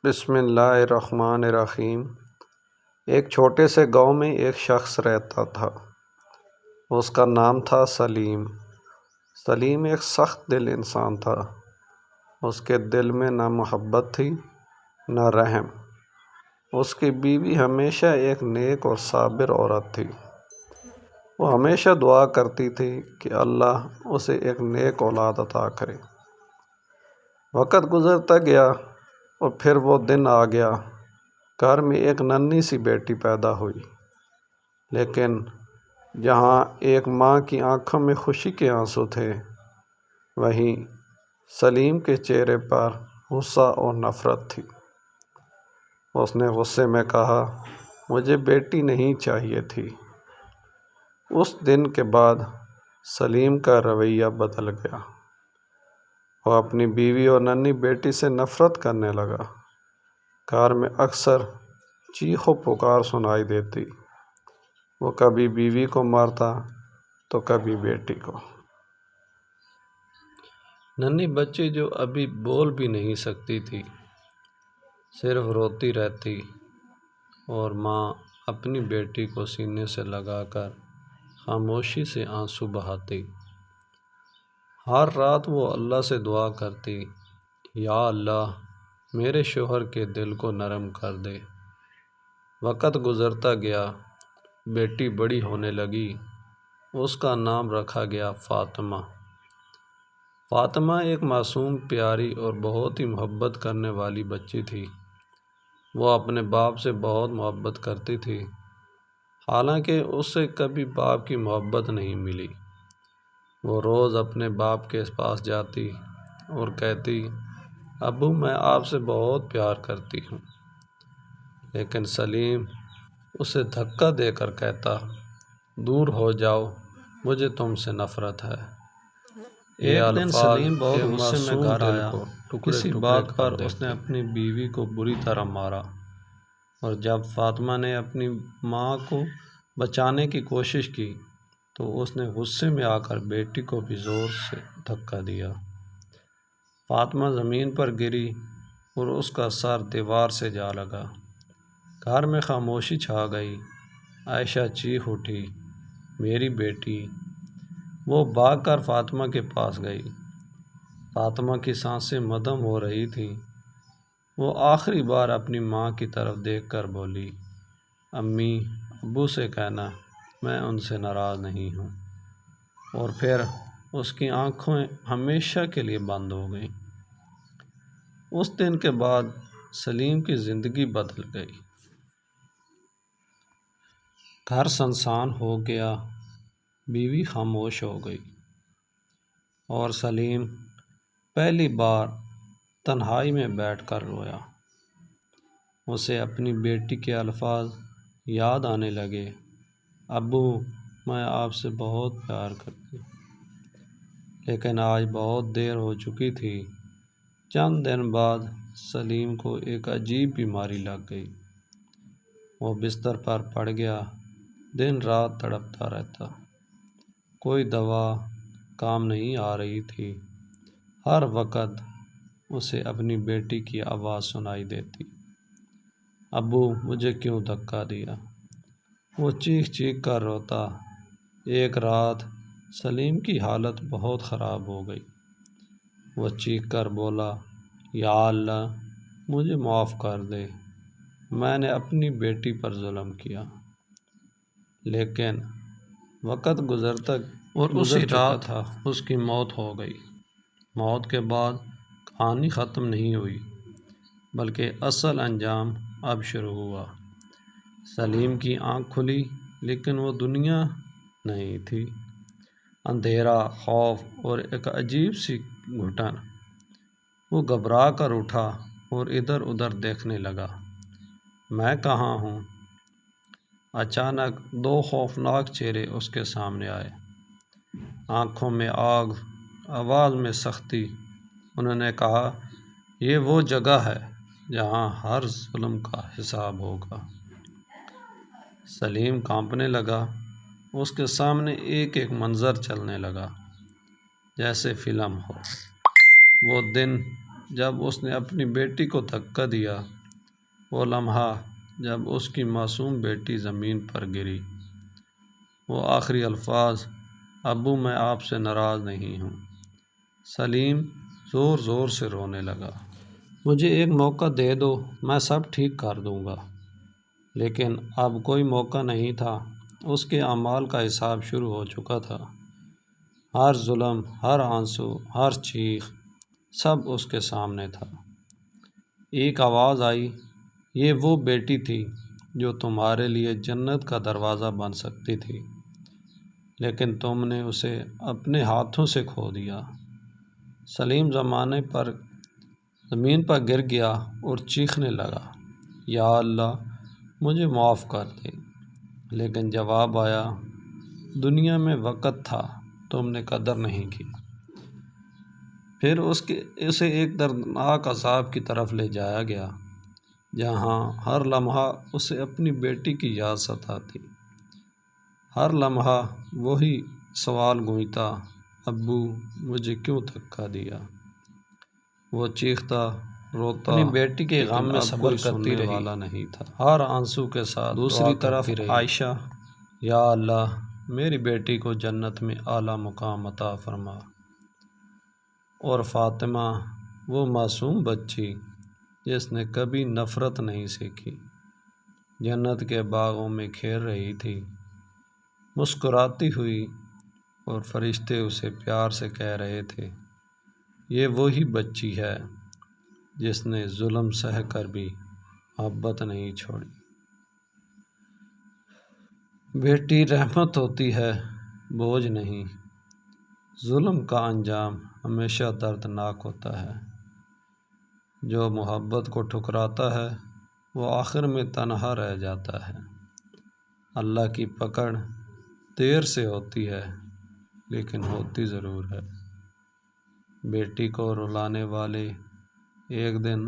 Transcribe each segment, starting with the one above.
بسم اللہ الرحمن الرحیم۔ ایک چھوٹے سے گاؤں میں ایک شخص رہتا تھا۔ اس کا نام تھا سلیم۔ سلیم ایک سخت دل انسان تھا۔ اس کے دل میں نہ محبت تھی نہ رحم۔ اس کی بیوی ہمیشہ ایک نیک اور صابر عورت تھی۔ وہ ہمیشہ دعا کرتی تھی کہ اللہ اسے ایک نیک اولاد عطا کرے۔ وقت گزرتا گیا اور پھر وہ دن آ گیا۔ گھر میں ایک ننھی سی بیٹی پیدا ہوئی، لیکن جہاں ایک ماں کی آنکھوں میں خوشی کے آنسو تھے، وہیں سلیم کے چہرے پر غصہ اور نفرت تھی۔ اس نے غصے میں کہا، مجھے بیٹی نہیں چاہیے تھی۔ اس دن کے بعد سلیم کا رویہ بدل گیا۔ وہ اپنی بیوی اور ننھی بیٹی سے نفرت کرنے لگا۔ گھر میں اکثر چیخ و پکار سنائی دیتی۔ وہ کبھی بیوی کو مارتا تو کبھی بیٹی کو۔ ننھی بچی جو ابھی بول بھی نہیں سکتی تھی، صرف روتی رہتی، اور ماں اپنی بیٹی کو سینے سے لگا کر خاموشی سے آنسو بہاتی۔ ہر رات وہ اللہ سے دعا کرتی، یا اللہ میرے شوہر کے دل کو نرم کر دے۔ وقت گزرتا گیا، بیٹی بڑی ہونے لگی۔ اس کا نام رکھا گیا فاطمہ۔ فاطمہ ایک معصوم، پیاری اور بہت ہی محبت کرنے والی بچی تھی۔ وہ اپنے باپ سے بہت محبت کرتی تھی، حالانکہ اسے کبھی باپ کی محبت نہیں ملی۔ وہ روز اپنے باپ کے پاس جاتی اور کہتی، ابو میں آپ سے بہت پیار کرتی ہوں۔ لیکن سلیم اسے دھکا دے کر کہتا، دور ہو جاؤ، مجھے تم سے نفرت ہے۔ ایک دن سلیم بہت غصے میں گھر آیا۔ کسی بات پر اس نے اپنی بیوی کو بری طرح مارا، اور جب فاطمہ نے اپنی ماں کو بچانے کی کوشش کی تو اس نے غصے میں آ کر بیٹی کو بھی زور سے دھکا دیا۔ فاطمہ زمین پر گری اور اس کا سر دیوار سے جا لگا۔ گھر میں خاموشی چھا گئی۔ عائشہ چیخ اٹھی، میری بیٹی! وہ بھاگ کر فاطمہ کے پاس گئی۔ فاطمہ کی سانسیں مدھم ہو رہی تھیں۔ وہ آخری بار اپنی ماں کی طرف دیکھ کر بولی، امی ابو سے کہنا میں ان سے ناراض نہیں ہوں۔ اور پھر اس کی آنکھیں ہمیشہ کے لیے بند ہو گئیں۔ اس دن کے بعد سلیم کی زندگی بدل گئی۔ گھر سنسان ہو گیا، بیوی خاموش ہو گئی، اور سلیم پہلی بار تنہائی میں بیٹھ کر رویا۔ اسے اپنی بیٹی کے الفاظ یاد آنے لگے، ابو میں آپ سے بہت پیار کرتی ہوں، لیکن آج بہت دیر ہو چکی تھی۔ چند دن بعد سلیم کو ایک عجیب بیماری لگ گئی۔ وہ بستر پر پڑ گیا، دن رات تڑپتا رہتا۔ کوئی دوا کام نہیں آ رہی تھی۔ ہر وقت اسے اپنی بیٹی کی آواز سنائی دیتی، ابو مجھے کیوں دھکا دیا؟ وہ چیخ چیخ کر روتا۔ ایک رات سلیم کی حالت بہت خراب ہو گئی۔ وہ چیخ کر بولا، یا اللہ مجھے معاف کر دے، میں نے اپنی بیٹی پر ظلم کیا۔ لیکن وقت گزرتا اور اسی رات تھا اس کی موت ہو گئی۔ موت کے بعد کہانی ختم نہیں ہوئی، بلکہ اصل انجام اب شروع ہوا۔ سلیم کی آنکھ کھلی، لیکن وہ دنیا نہیں تھی۔ اندھیرا، خوف اور ایک عجیب سی گھٹن۔ وہ گھبرا کر اٹھا اور ادھر ادھر دیکھنے لگا، میں کہاں ہوں؟ اچانک دو خوفناک چہرے اس کے سامنے آئے، آنکھوں میں آگ، آواز میں سختی۔ انہوں نے کہا، یہ وہ جگہ ہے جہاں ہر ظلم کا حساب ہوگا۔ سلیم کانپنے لگا۔ اس کے سامنے ایک ایک منظر چلنے لگا، جیسے فلم ہو۔ وہ دن جب اس نے اپنی بیٹی کو دھکا دیا، وہ لمحہ جب اس کی معصوم بیٹی زمین پر گری، وہ آخری الفاظ، ابو میں آپ سے ناراض نہیں ہوں۔ سلیم زور زور سے رونے لگا۔ مجھے ایک موقع دے دو، میں سب ٹھیک کر دوں گا۔ لیکن اب کوئی موقع نہیں تھا، اس کے اعمال کا حساب شروع ہو چکا تھا۔ ہر ظلم، ہر آنسو، ہر چیخ، سب اس کے سامنے تھا۔ ایک آواز آئی، یہ وہ بیٹی تھی جو تمہارے لیے جنت کا دروازہ بن سکتی تھی، لیکن تم نے اسے اپنے ہاتھوں سے کھو دیا۔ سلیم زمین پر گر گیا اور چیخنے لگا، یا اللہ، مجھے معاف کر دے۔ لیکن جواب آیا، دنیا میں وقت تھا، تم نے قدر نہیں کی۔ پھر اسے ایک دردناک عذاب کی طرف لے جایا گیا، جہاں ہر لمحہ اسے اپنی بیٹی کی یاد ستاتی۔ ہر لمحہ وہی سوال گونجتا، ابو، مجھے کیوں دھکا دیا؟ وہ چیختا، روتا، اپنی بیٹی کے غم میں صبر کرتی رہی، والا نہیں تھا۔ ہر آنسو کے ساتھ دوسری طرف عائشہ، یا اللہ، میری بیٹی کو جنت میں اعلیٰ مقام عطا فرما۔ اور فاطمہ، وہ معصوم بچی جس نے کبھی نفرت نہیں سیکھی، جنت کے باغوں میں کھیل رہی تھی، مسکراتی ہوئی، اور فرشتے اسے پیار سے کہہ رہے تھے، یہ وہی بچی ہے جس نے ظلم سہ کر بھی محبت نہیں چھوڑی۔ بیٹی رحمت ہوتی ہے، بوجھ نہیں۔ ظلم کا انجام ہمیشہ دردناک ہوتا ہے۔ جو محبت کو ٹھکراتا ہے وہ آخر میں تنہا رہ جاتا ہے۔ اللہ کی پکڑ دیر سے ہوتی ہے، لیکن ہوتی ضرور ہے۔ بیٹی کو رلانے والے ایک دن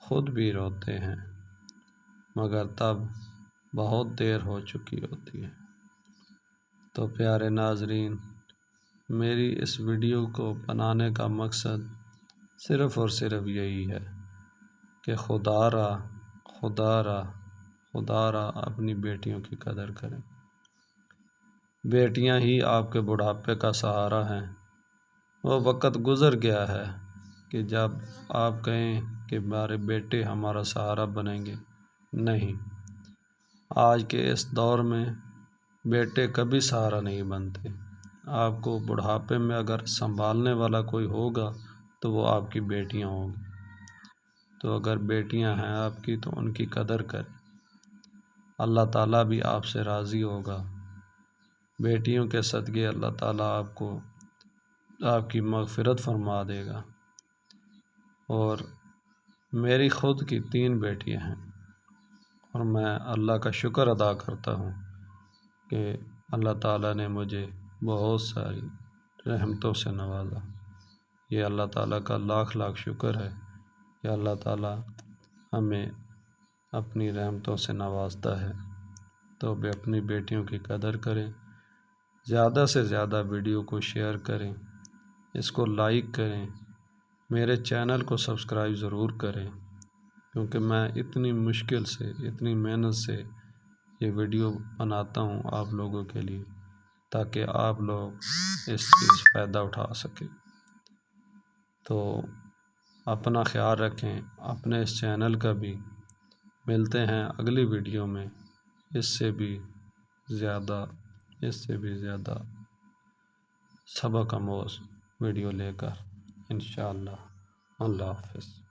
خود بھی روتے ہیں، مگر تب بہت دیر ہو چکی ہوتی ہے۔ تو پیارے ناظرین، میری اس ویڈیو کو بنانے کا مقصد صرف اور صرف یہی ہے کہ خدا را اپنی بیٹیوں کی قدر کریں۔ بیٹیاں ہی آپ کے بڑھاپے کا سہارا ہیں۔ وہ وقت گزر گیا ہے کہ جب آپ کہیں کہ ہمارے بیٹے ہمارا سہارا بنیں گے۔ نہیں، آج کے اس دور میں بیٹے کبھی سہارا نہیں بنتے۔ آپ کو بڑھاپے میں اگر سنبھالنے والا کوئی ہوگا تو وہ آپ کی بیٹیاں ہوں گی۔ تو اگر بیٹیاں ہیں آپ کی تو ان کی قدر کریں، اللہ تعالیٰ بھی آپ سے راضی ہوگا۔ بیٹیوں کے صدقے اللہ تعالیٰ آپ کی مغفرت فرما دے گا۔ اور میری خود کی 3 بیٹیاں ہیں، اور میں اللہ کا شکر ادا کرتا ہوں کہ اللہ تعالیٰ نے مجھے بہت ساری رحمتوں سے نوازا۔ یہ اللہ تعالیٰ کا لاکھ لاکھ شکر ہے کہ اللہ تعالیٰ ہمیں اپنی رحمتوں سے نوازتا ہے۔ تو بھی اپنی بیٹیوں کی قدر کریں، زیادہ سے زیادہ ویڈیو کو شیئر کریں، اس کو لائک کریں، میرے چینل کو سبسکرائب ضرور کریں، کیونکہ میں اتنی مشکل سے، اتنی محنت سے یہ ویڈیو بناتا ہوں آپ لوگوں کے لیے، تاکہ آپ لوگ اس چیز فائدہ اٹھا سکیں۔ تو اپنا خیال رکھیں، اپنے اس چینل کا بھی۔ ملتے ہیں اگلی ویڈیو میں اس سے بھی زیادہ سبق آموز ویڈیو لے کر، انشاءاللہ۔ اللہ حافظ۔